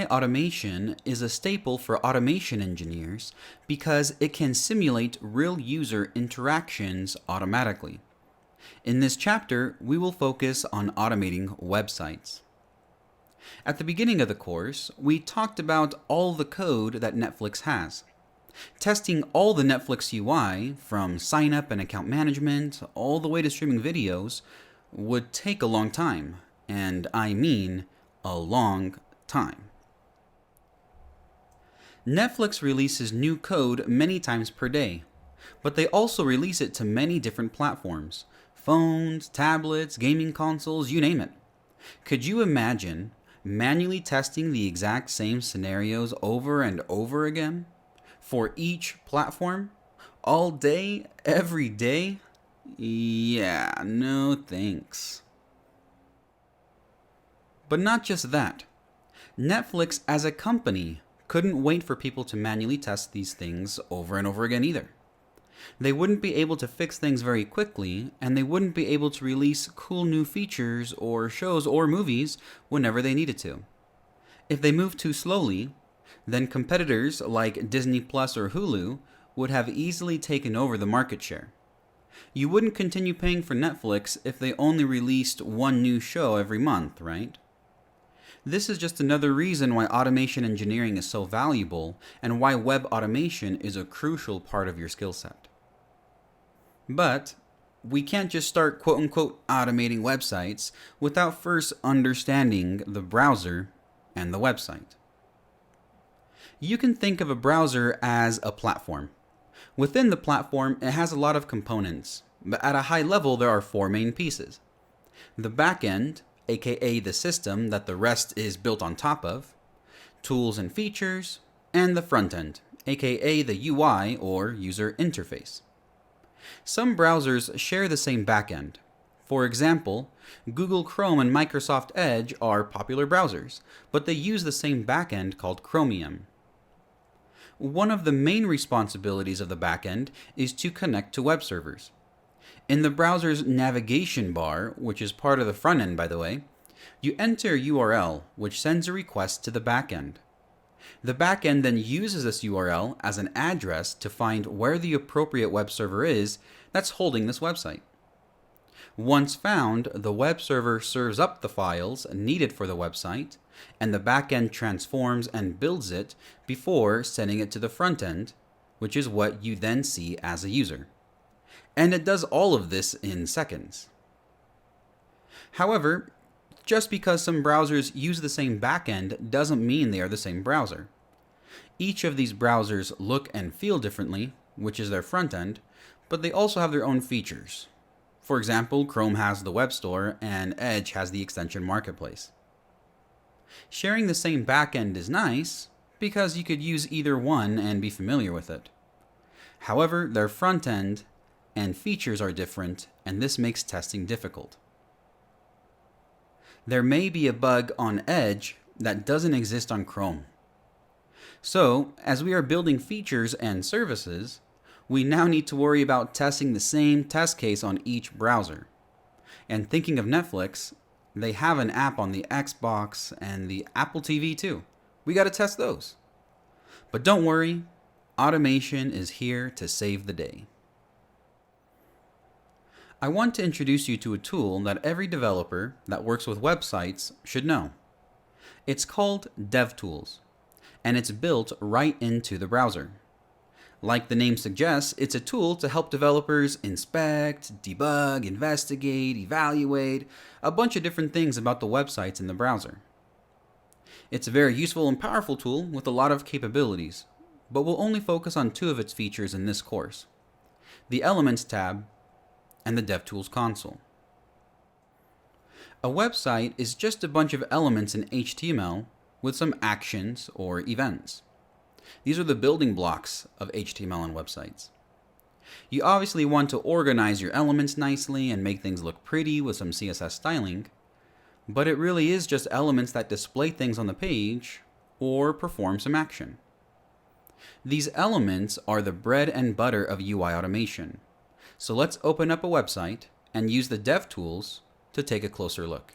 UI automation is a staple for automation engineers because it can simulate real user interactions automatically. In this chapter, we will focus on automating websites. At the beginning of the course, we talked about all the code that Netflix has. Testing all the Netflix UI, from sign up and account management all the way to streaming videos, would take a long time, and I mean a long time. Netflix releases new code many times per day, but they also release it to many different platforms: phones, tablets, gaming consoles, you name it. Could you imagine manually testing the exact same scenarios over and over again for each platform, all day, every day? Yeah, no thanks. But not just that. Netflix as a company couldn't wait for people to manually test these things over and over again either. They wouldn't be able to fix things very quickly, and they wouldn't be able to release cool new features or shows or movies whenever they needed to. If they moved too slowly, then competitors like Disney Plus or Hulu would have easily taken over the market share. You wouldn't continue paying for Netflix if they only released one new show every month, right? This is just another reason why automation engineering is so valuable and why web automation is a crucial part of your skill set. But we can't just start quote-unquote automating websites without first understanding the browser and the website. You can think of a browser as a platform. Within the platform, it has a lot of components, but at a high level, there are four main pieces: the backend, aka the system that the rest is built on top of, tools and features, and the front end, aka the UI or user interface. Some browsers share the same backend. For example, Google Chrome and Microsoft Edge are popular browsers, but they use the same backend called Chromium. One of the main responsibilities of the backend is to connect to web servers. In the browser's navigation bar, which is part of the front end by the way, you enter a URL which sends a request to the backend. The backend then uses this URL as an address to find where the appropriate web server is that's holding this website. Once found, the web server serves up the files needed for the website, and the backend transforms and builds it before sending it to the front end, which is what you then see as a user. And it does all of this in seconds. However, just because some browsers use the same backend doesn't mean they are the same browser. Each of these browsers look and feel differently, which is their front end, but they also have their own features. For example, Chrome has the web store and Edge has the extension marketplace. Sharing the same backend is nice because you could use either one and be familiar with it. However, their front end and features are different, and this makes testing difficult. There may be a bug on Edge that doesn't exist on Chrome. So, as we are building features and services, we now need to worry about testing the same test case on each browser. And thinking of Netflix, they have an app on the Xbox and the Apple TV too. We gotta test those. But don't worry, automation is here to save the day. I want to introduce you to a tool that every developer that works with websites should know. It's called DevTools, and it's built right into the browser. Like the name suggests, it's a tool to help developers inspect, debug, investigate, evaluate, a bunch of different things about the websites in the browser. It's a very useful and powerful tool with a lot of capabilities, but we'll only focus on two of its features in this course: the Elements tab and the DevTools console. A website is just a bunch of elements in HTML with some actions or events. These are the building blocks of HTML on websites. You obviously want to organize your elements nicely and make things look pretty with some CSS styling, but it really is just elements that display things on the page or perform some action. These elements are the bread and butter of UI automation. So let's open up a website and use the DevTools to take a closer look.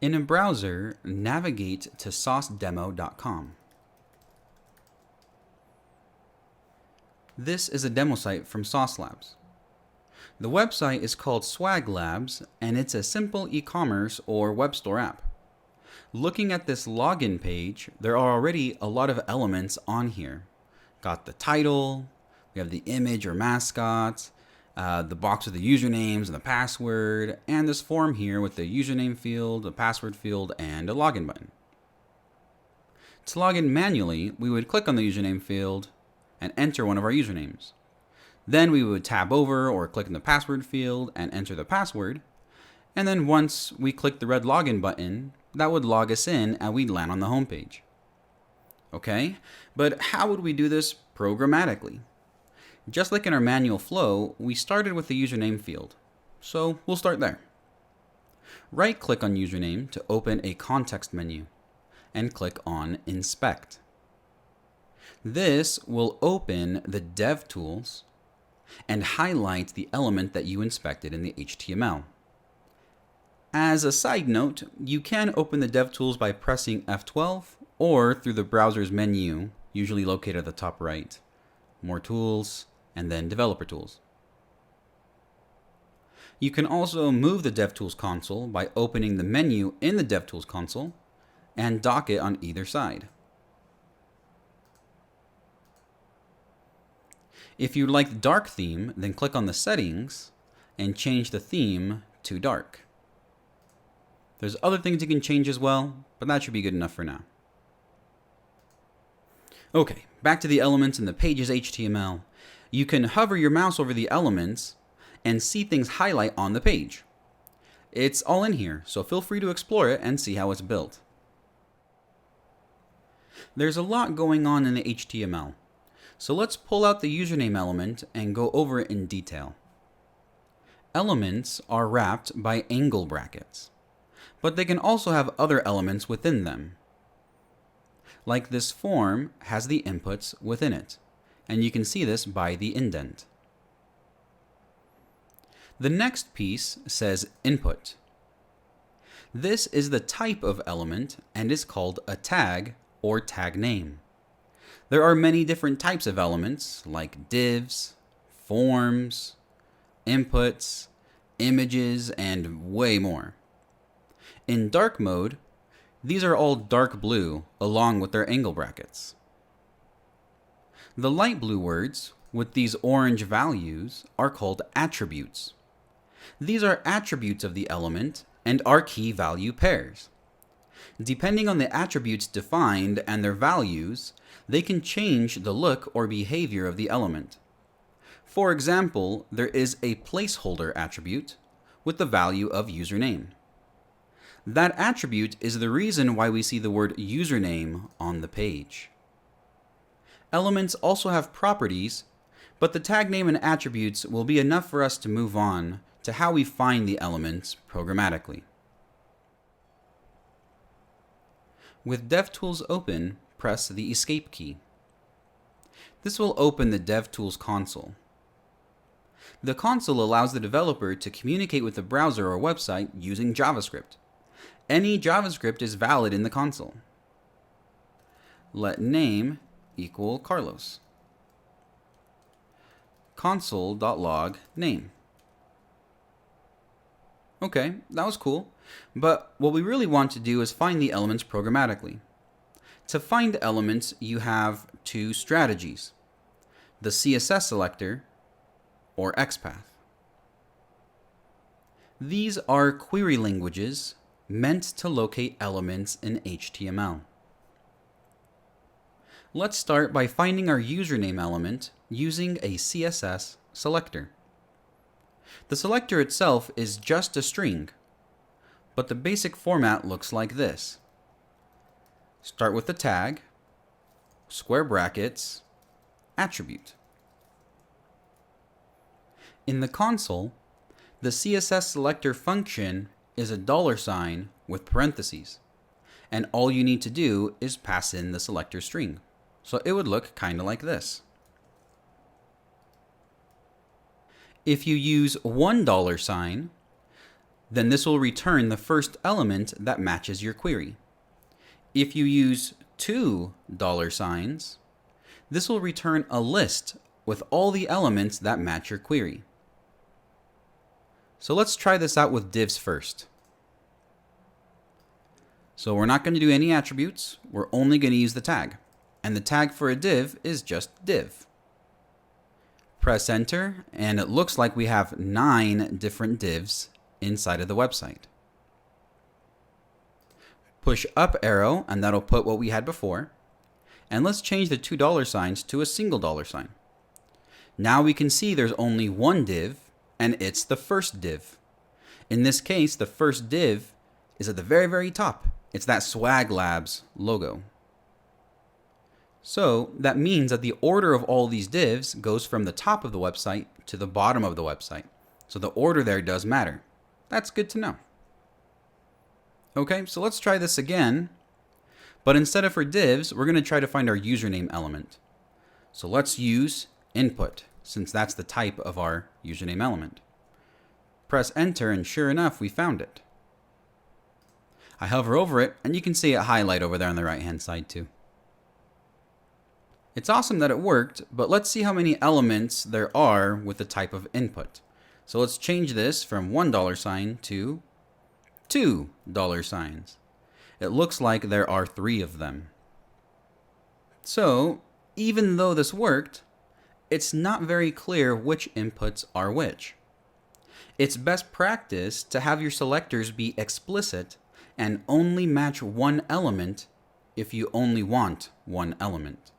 In a browser, navigate to saucedemo.com. This is a demo site from Sauce Labs. The website is called Swag Labs, and it's a simple e-commerce or web store app. Looking at this login page, there are already a lot of elements on here. Got the title, we have the image or mascot, the box with the usernames and the password, and this form here with the username field, the password field, and a login button. To log in manually, we would click on the username field and enter one of our usernames. Then we would tab over or click in the password field and enter the password. And then once we click the red login button, that would log us in and we'd land on the home page. Okay, but how would we do this programmatically? Just like in our manual flow, we started with the username field. So we'll start there. Right-click on username to open a context menu and click on Inspect. This will open the DevTools and highlight the element that you inspected in the HTML. As a side note, you can open the DevTools by pressing F12 or through the browser's menu, usually located at the top right. More tools, and then Developer Tools. You can also move the DevTools console by opening the menu in the DevTools console and dock it on either side. If you like the dark theme, then click on the settings and change the theme to dark. There's other things you can change as well, but that should be good enough for now. Okay, back to the elements in the page's HTML. You can hover your mouse over the elements and see things highlight on the page. It's all in here, so feel free to explore it and see how it's built. There's a lot going on in the HTML. So let's pull out the username element and go over it in detail. Elements are wrapped by angle brackets, but they can also have other elements within them. Like this form has the inputs within it, and you can see this by the indent. The next piece says input. This is the type of element and is called a tag or tag name. There are many different types of elements like divs, forms, inputs, images, and way more. In dark mode, these are all dark blue along with their angle brackets. The light blue words with these orange values are called attributes. These are attributes of the element and are key value pairs. Depending on the attributes defined and their values, they can change the look or behavior of the element. For example, there is a placeholder attribute with the value of username. That attribute is the reason why we see the word username on the page. Elements also have properties, but the tag name and attributes will be enough for us to move on to how we find the elements programmatically. With DevTools open, press the Escape key. This will open the DevTools console. The console allows the developer to communicate with the browser or website using JavaScript. Any JavaScript is valid in the console. Let name equal Carlos. Console.log name. Okay, that was cool, but what we really want to do is find the elements programmatically. To find elements, you have two strategies: the CSS selector or XPath. These are query languages meant to locate elements in HTML. Let's start by finding our username element using a CSS selector. The selector itself is just a string, but the basic format looks like this. Start with the tag, square brackets, attribute. In the console, the CSS selector function is a $sign with parentheses, and all you need to do is pass in the selector string. So it would look kind of like this. If you use $1 sign, then this will return the first element that matches your query. If you use two $signs, this will return a list with all the elements that match your query. So let's try this out with divs first. So we're not going to do any attributes, we're only going to use the tag. And the tag for a div is just div. Press enter, and it looks like we have 9 different divs inside of the website. Push up arrow, and that'll put what we had before. And let's change the $2 signs to a single $sign. Now we can see there's only one div, and it's the first div. In this case, the first div is at the very, very top. It's that Swag Labs logo. So that means that the order of all these divs goes from the top of the website to the bottom of the website. So the order there does matter. That's good to know. Okay, so let's try this again. But instead of for divs, we're going to try to find our username element. So let's use input, since that's the type of our username element. Press enter, and sure enough, we found it. I hover over it, and you can see it highlight over there on the right-hand side too. It's awesome that it worked, but let's see how many elements there are with the type of input. So let's change this from $1 sign to $2 signs. It looks like there are 3 of them. So even though this worked, it's not very clear which inputs are which. It's best practice to have your selectors be explicit and only match one element if you only want one element.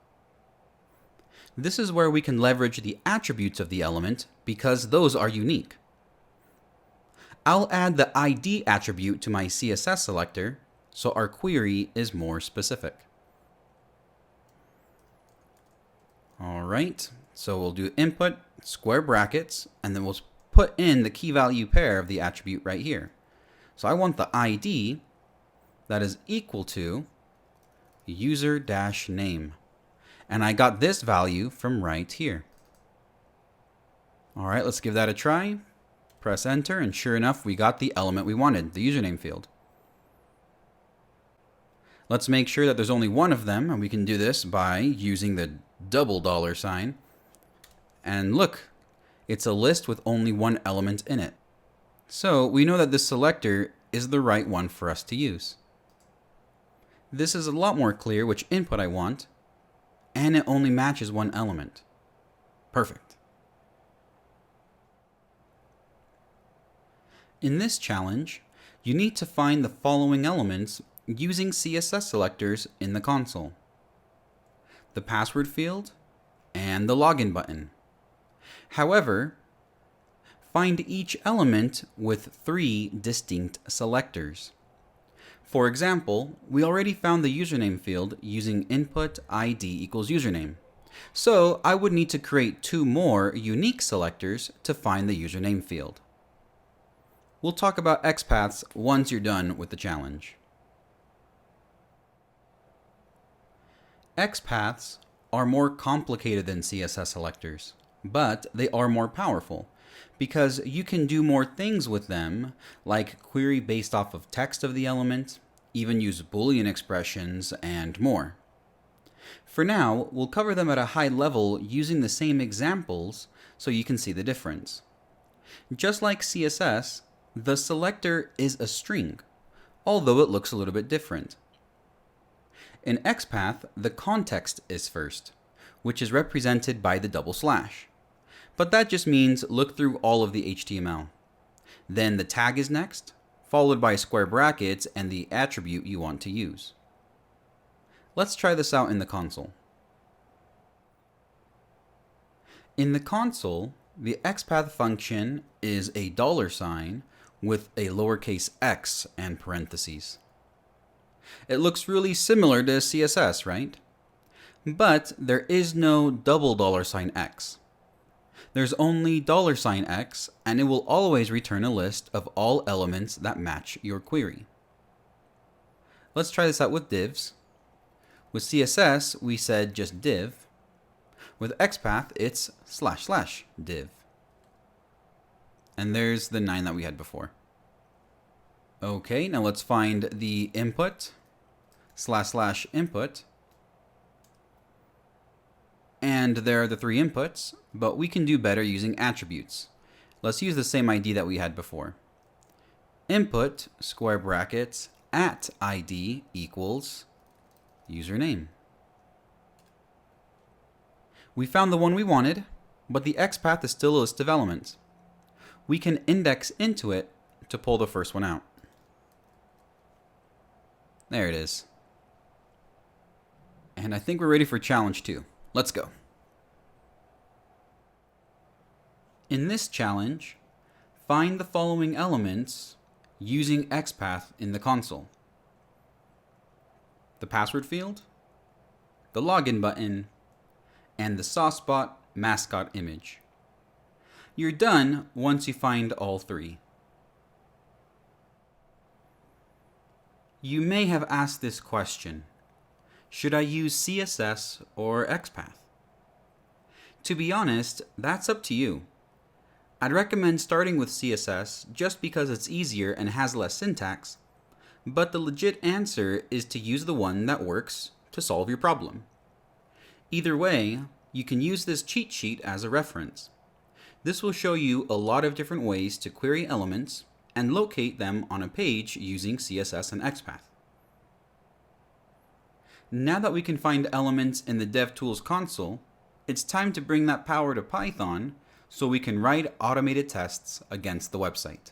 This is where we can leverage the attributes of the element because those are unique. I'll add the ID attribute to my CSS selector so our query is more specific. All right, so we'll do input, square brackets, and then we'll put in the key value pair of the attribute right here. So I want the ID that is equal to user-name. And I got this value from right here. All right, let's give that a try. Press enter, and sure enough, we got the element we wanted, the username field. Let's make sure that there's only one of them, and we can do this by using the double $sign. And look, it's a list with only one element in it. So we know that this selector is the right one for us to use. This is a lot more clear which input I want, and it only matches one element. Perfect. In this challenge, you need to find the following elements using CSS selectors in the console: the password field and the login button. However, find each element with 3 distinct selectors. For example, we already found the username field using input ID equals username. So I would need to create 2 more unique selectors to find the username field. We'll talk about XPaths once you're done with the challenge. XPaths are more complicated than CSS selectors, but they are more powerful because you can do more things with them, like query based off of text of the element, even use Boolean expressions, and more. For now, we'll cover them at a high level using the same examples so you can see the difference. Just like CSS, the selector is a string, although it looks a little bit different. In XPath, the context is first, which is represented by the double slash. But that just means look through all of the HTML. Then the tag is next, followed by square brackets and the attribute you want to use. Let's try this out in the console. In the console, the XPath function is a $sign with a lowercase x and parentheses. It looks really similar to CSS, right? But there is no double $x. There's only $x, and it will always return a list of all elements that match your query. Let's try this out with divs. With CSS, we said just div. With XPath, it's // div. And there's the 9 that we had before. Okay, now let's find the input / input. And there are the three inputs, but we can do better using attributes. Let's use the same ID that we had before. Input square brackets @id equals username. We found the one we wanted, but the XPath is still a list of elements. We can index into it to pull the first one out. There it is. And I think we're ready for challenge 2. Let's go. In this challenge, find the following elements using XPath in the console: the password field, the login button, and the SauceBot mascot image. You're done once you find all three. You may have asked this question: should I use CSS or XPath? To be honest, that's up to you. I'd recommend starting with CSS just because it's easier and has less syntax, but the legit answer is to use the one that works to solve your problem. Either way, you can use this cheat sheet as a reference. This will show you a lot of different ways to query elements and locate them on a page using CSS and XPath. Now that we can find elements in the DevTools console, it's time to bring that power to Python so we can write automated tests against the website.